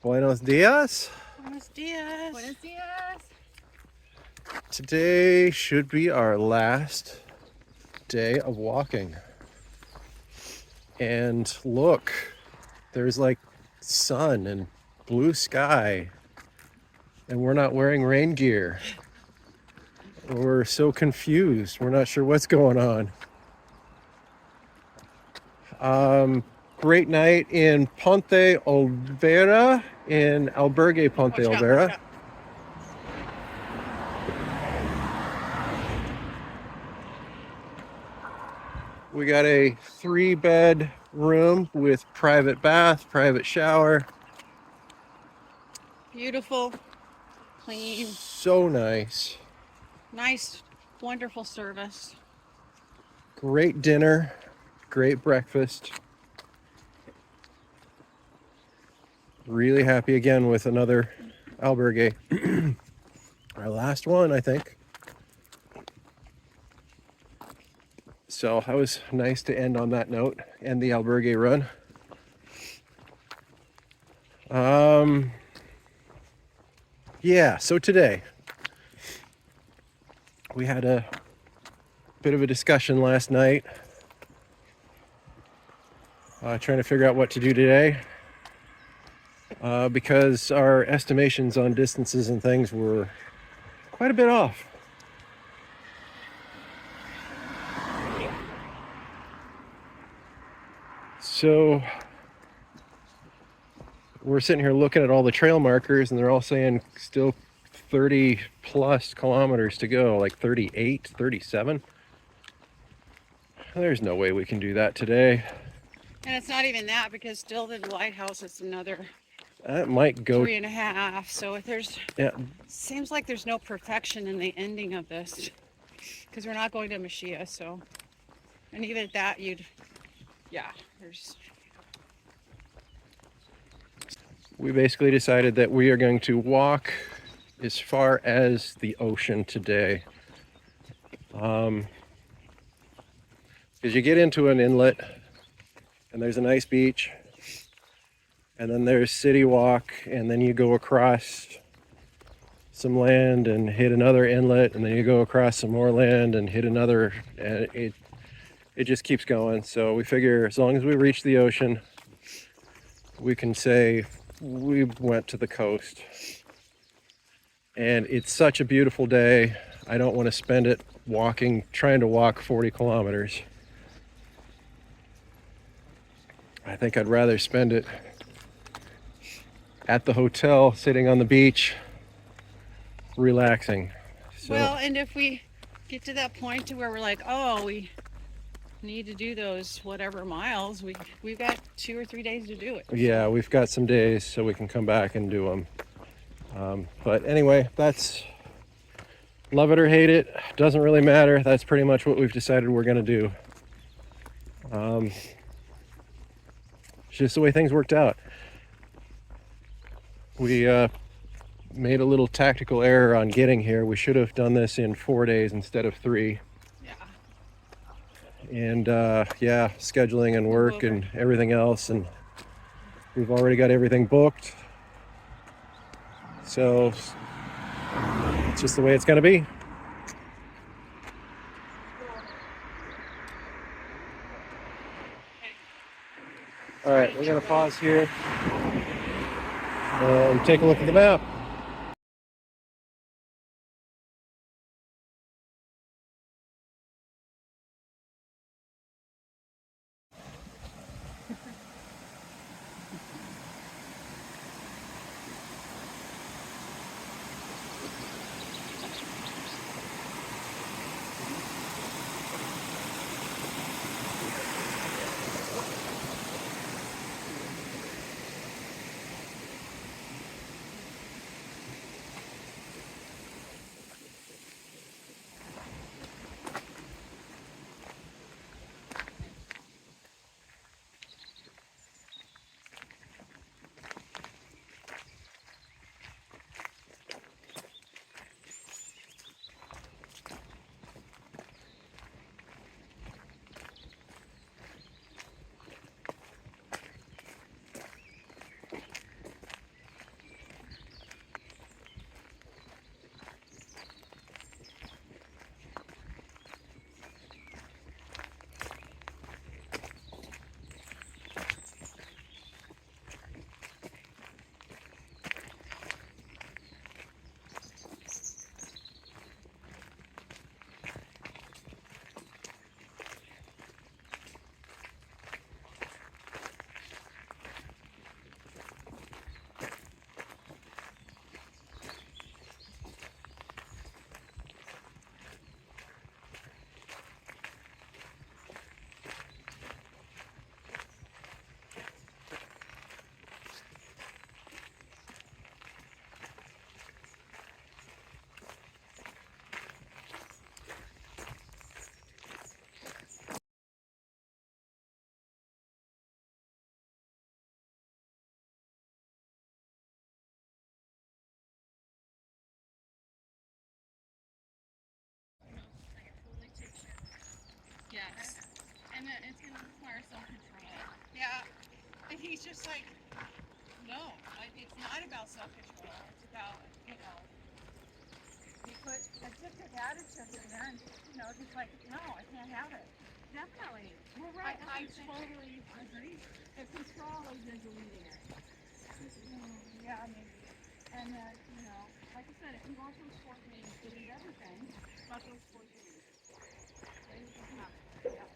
Buenos dias. Buenos dias. Buenos dias. Today should be our last day of walking. And look, there's like sun and blue sky, and we're not wearing rain gear. We're so confused. We're not sure what's going on. Great night in Ponte, Olveira, in Albergue Ponte, Olveira. We got a 3-bed room with private bath, private shower. Beautiful, clean, So nice. nice, wonderful service. Great dinner, great breakfast. Really happy again with another albergue. Our last one, I think. So that was nice to end on that note, end the albergue run. Yeah, so today we had a bit of a discussion last night, trying to figure out what to do today, because our estimations on distances and things were quite a bit off. So we're sitting here looking at all the trail markers, and they're all saying still 30 plus kilometers to go, like 38, 37. There's no way we can do that today. And it's not even that, because still the lighthouse is another That might go 3.5. So there's, yeah. seems like there's no perfection in the ending of this, because we're not going to Machia. So, and even at that, there's. We basically decided that we are going to walk as far as the ocean today. Because you get into an inlet and there's a nice beach, and then there's City Walk, and then you go across some land and hit another inlet, and then you go across some more land and hit another, and it just keeps going. So we figure as long as we reach the ocean, we can say we went to the coast. And it's such a beautiful day. I don't want to spend it trying to walk 40 kilometers. I think I'd rather spend it at the hotel, sitting on the beach, relaxing. So, Well, and if we get to that point to where we're like, oh, we need to do those whatever miles, we've got 2 or 3 days to do it. yeah, we've got some days so we can come back and do them. But anyway, that's love it or hate it. Doesn't really matter. That's pretty much what we've decided we're going to do. It's just the way things worked out. We made a little tactical error on getting here. We should have done this in 4 days instead of 3. Yeah. And scheduling and work and everything else, and we've already got everything booked. So it's just the way it's going to be. All right, we're going to pause here and take a look at the map. And he's just like, no, it's not about self-control. It's about, you know, he put addictive additives in there, and he's like, no, I can't have it. Definitely. Well, right. I totally agree. The control is deleting it. Yeah, maybe. And then, like I said, if you want those 4 things, delete everything but those 4 things. Then you can have it. Yeah.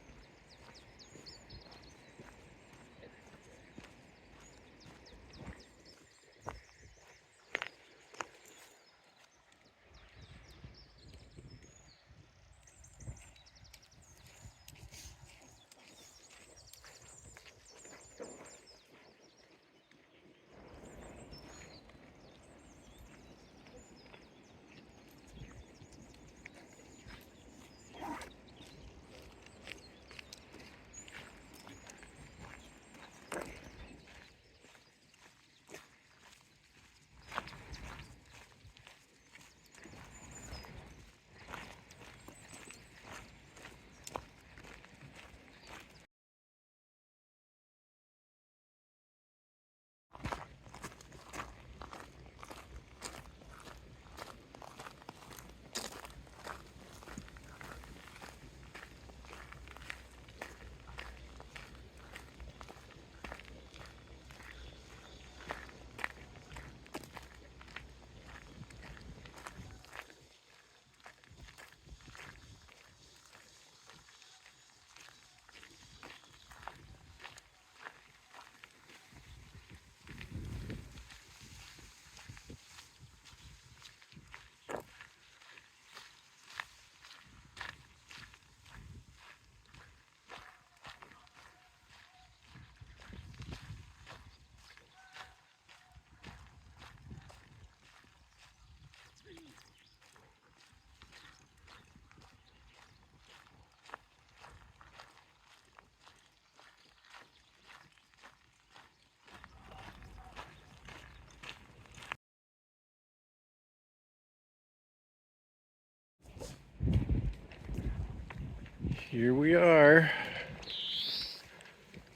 Here we are.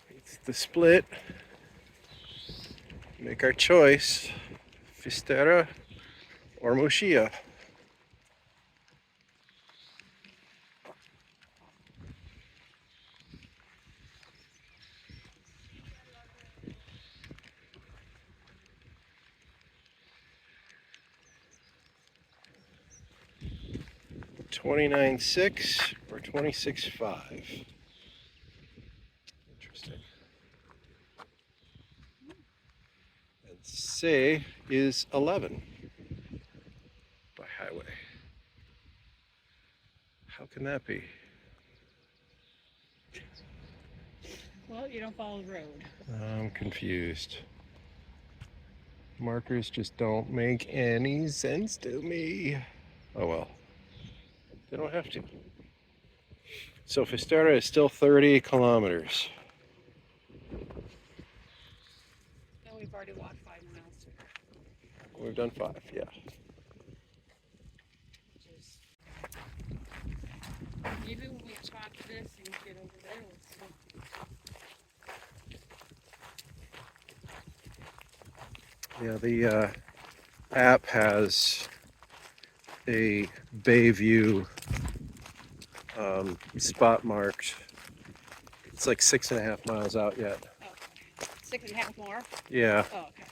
It's the split. Make our choice. Fisterra or Moschia. $29.6 or $26.5. Interesting. And C is 11 by highway. How can that be? Well, you don't follow the road. I'm confused. Markers just don't make any sense to me. Oh well. They don't have to. So Fisterra is still 30 kilometers. And we've already walked 5 miles. We've done 5, yeah. Which is, even when we talk this and get over there, Yeah, the app has a Bayview spot marked. It's like 6.5 miles out yet. oh, 6.5 more? Yeah. Oh, okay.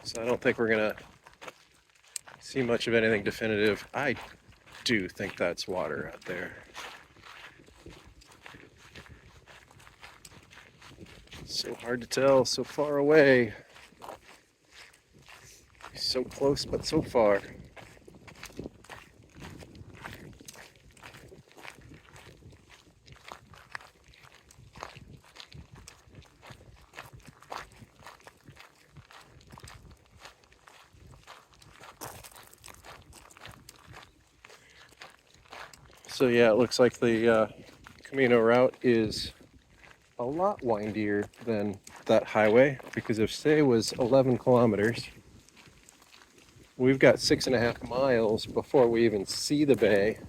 So I don't think we're gonna see much of anything definitive. I do think that's water out there. So hard to tell, so far away. So close, but so far. So yeah, it looks like the Camino route is a lot windier than that highway, because if say was 11 kilometers, we've got 6.5 miles before we even see the bay.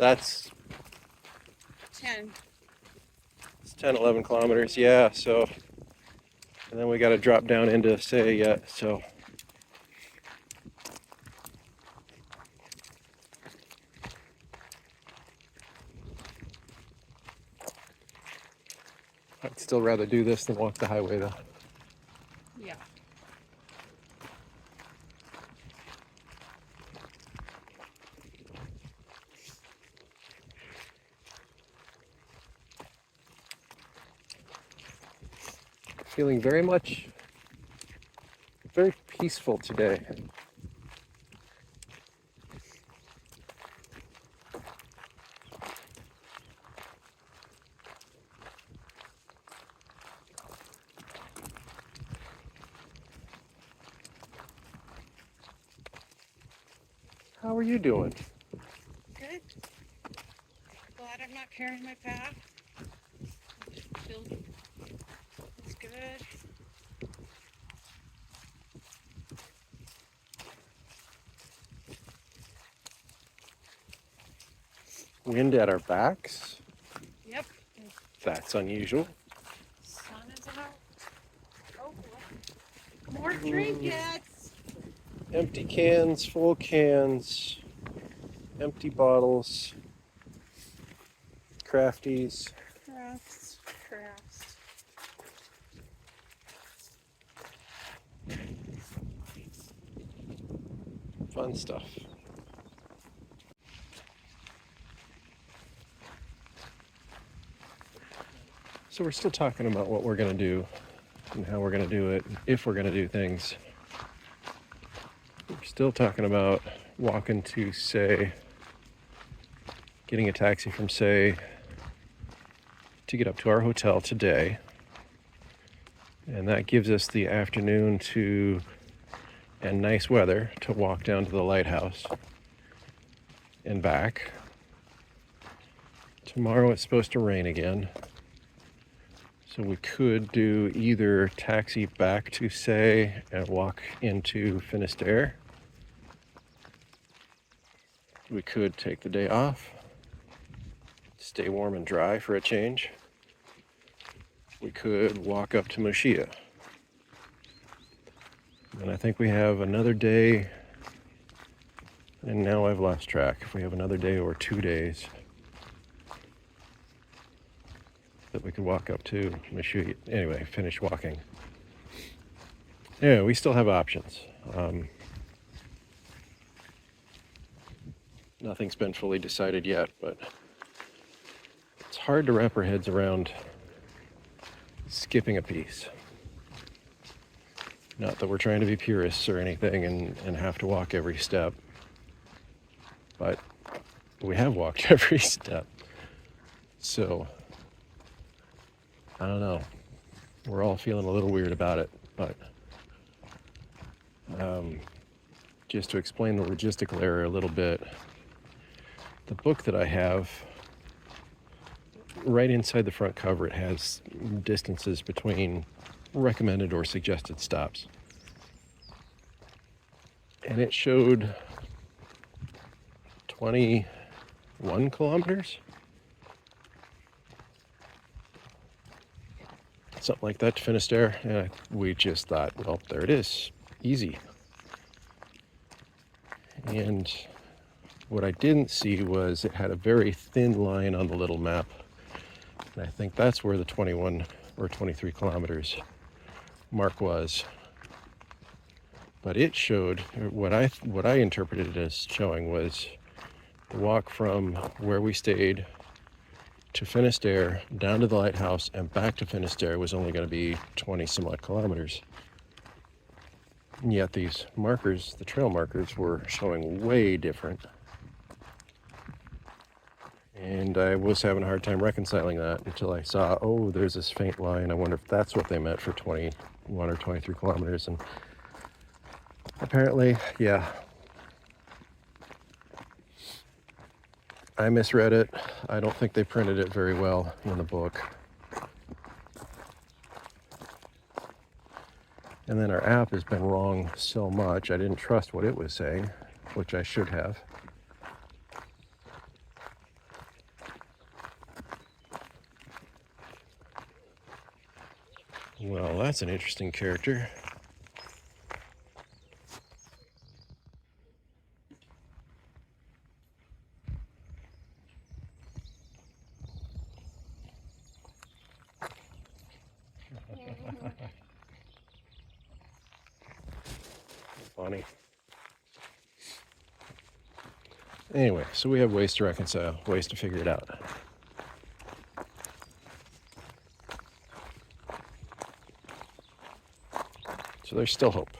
That's 10. it's 10, 11 kilometers. Yeah, so, and then we got to drop down into Say yet, so. I'd still rather do this than walk the highway though. Yeah. Feeling very peaceful today. How are you doing? Good. Glad I'm not carrying my pack. Feels good. Wind at our backs? Yep. That's unusual. Sun is out. Oh, look. More trinkets. Empty cans, full cans, empty bottles, crafties. Crafts. Fun stuff. So we're still talking about what we're going to do and how we're going to do it, if we're going to do things. We're still talking about walking to Say, getting a taxi from Say to get up to our hotel today. And that gives us the afternoon and nice weather to walk down to the lighthouse and back. Tomorrow it's supposed to rain again. So we could do either taxi back to Say and walk into Fisterra. We could take the day off, stay warm and dry for a change. We could walk up to Moshia. And I think we have another day, and now I've lost track. If we have another day or 2 days that we could walk up to Moshia. Anyway, finish walking. Yeah, we still have options. Nothing's been fully decided yet, but it's hard to wrap our heads around skipping a piece. Not that we're trying to be purists or anything and have to walk every step, but we have walked every step. So, I don't know. We're all feeling a little weird about it, but just to explain the logistical area a little bit, the book that I have, right inside the front cover, it has distances between recommended or suggested stops. And it showed 21 kilometers. Something like that to Finistere. And we just thought, well, there it is. Easy. And what I didn't see was it had a very thin line on the little map. And I think that's where the 21 or 23 kilometers mark was. But it showed, what I interpreted it as showing was the walk from where we stayed to Finistere, down to the lighthouse, and back to Finistere was only going to be 20 some odd kilometers. And yet these markers, the trail markers, were showing way different. And I was having a hard time reconciling that until I saw, oh, there's this faint line. I wonder if that's what they meant for 21 or 23 kilometers. And apparently, yeah. I misread it. I don't think they printed it very well in the book. And then our app has been wrong so much, I didn't trust what it was saying, which I should have. Well, that's an interesting character. Funny. Anyway, so we have ways to reconcile, ways to figure it out. So there's still hope.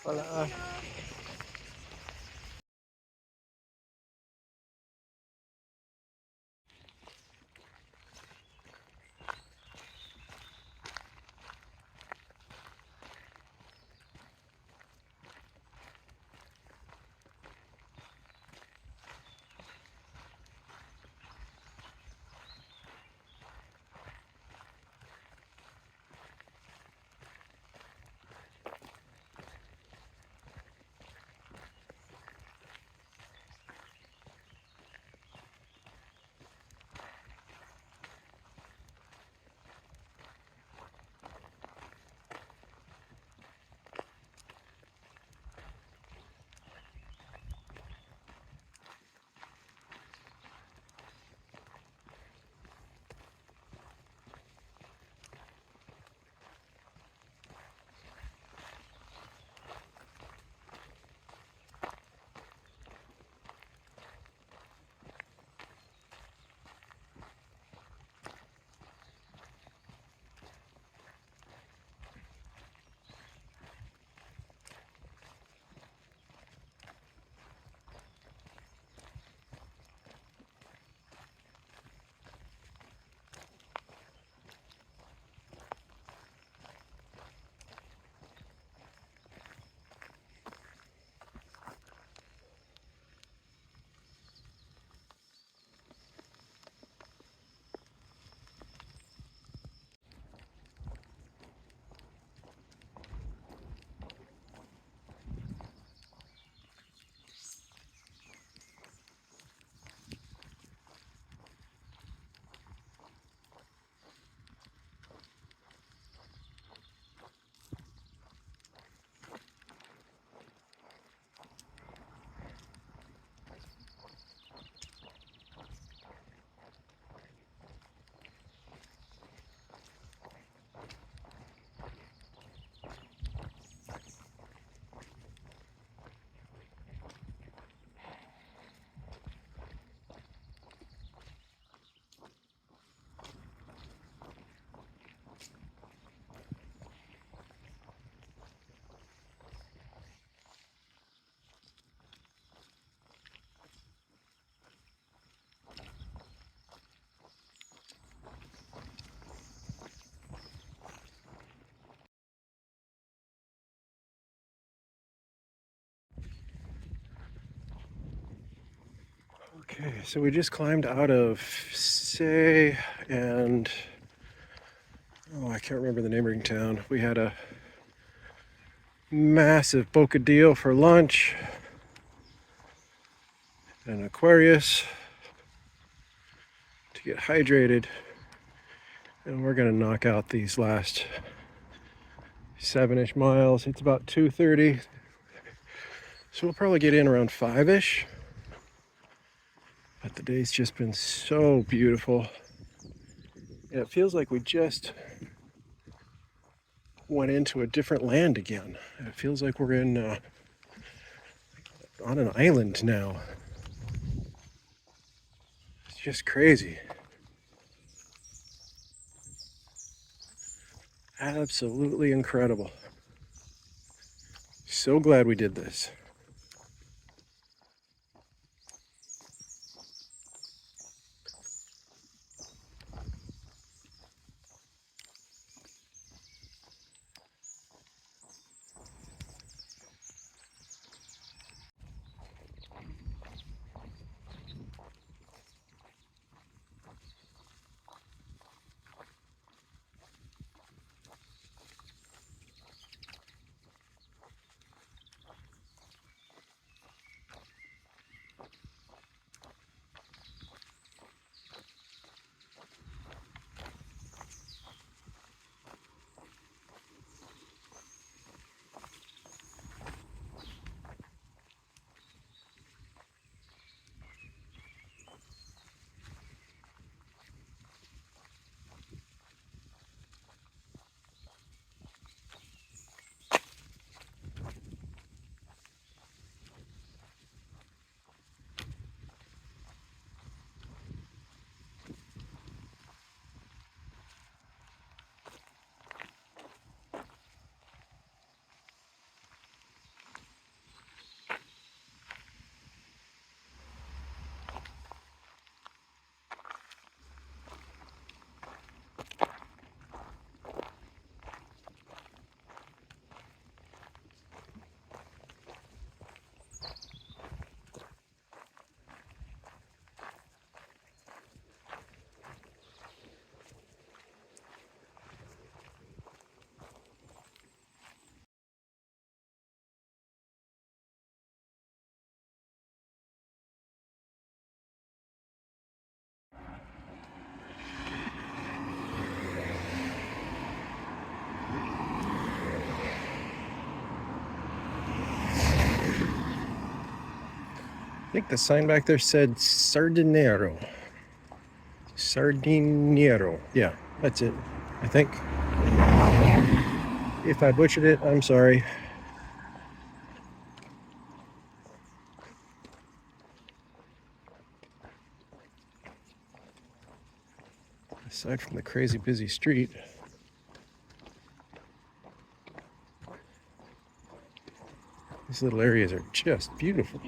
Hola. Okay, so we just climbed out of Say and I can't remember the neighboring town. We had a massive bocadillo for lunch, an Aquarius to get hydrated, and we're gonna knock out these last 7-ish miles. It's about 2:30, so we'll probably get in around 5-ish. But the day's just been so beautiful. And it feels like we just went into a different land again. It feels like we're on an island now. It's just crazy. Absolutely incredible. So glad we did this. I think the sign back there said Sardinero. Sardinero. Yeah, that's it, I think. If I butchered it, I'm sorry. Aside from the crazy busy street, these little areas are just beautiful.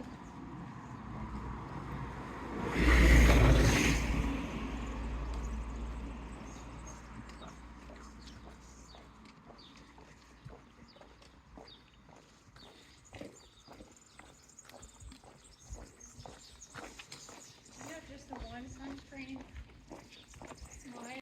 Yeah, just the one sunscreen. Mine.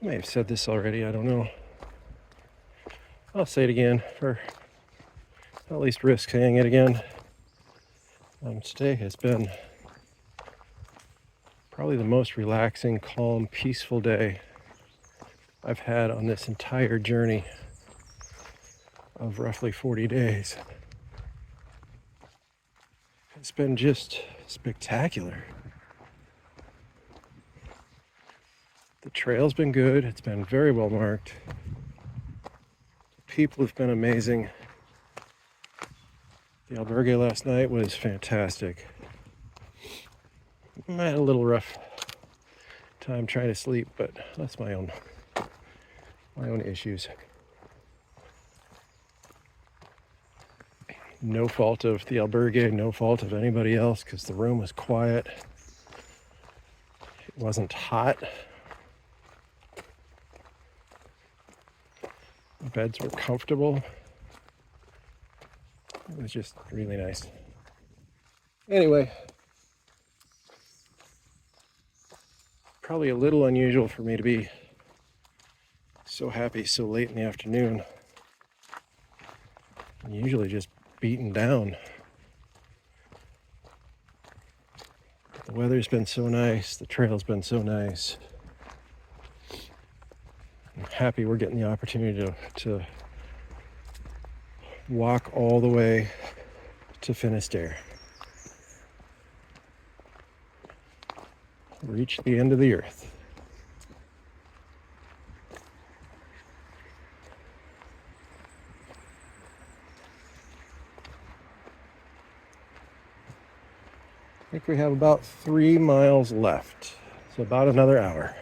I may have said this already, I don't know. I'll say it again, or at least risk saying it again. Today has been probably the most relaxing, calm, peaceful day I've had on this entire journey. of roughly 40 days. It's been just spectacular. The trail's been good. It's been very well marked. People have been amazing. The albergue last night was fantastic. I had a little rough time trying to sleep, but that's my own issues. No fault of the albergue, no fault of anybody else, because the room was quiet. It wasn't hot. The beds were comfortable. It was just really nice. Anyway, probably a little unusual for me to be so happy so late in the afternoon. I'm usually just beaten down. The weather's been so nice, the trail's been so nice. I'm happy we're getting the opportunity to walk all the way to Finistere. Reach the end of the earth. I think we have about 3 miles left, so about another hour.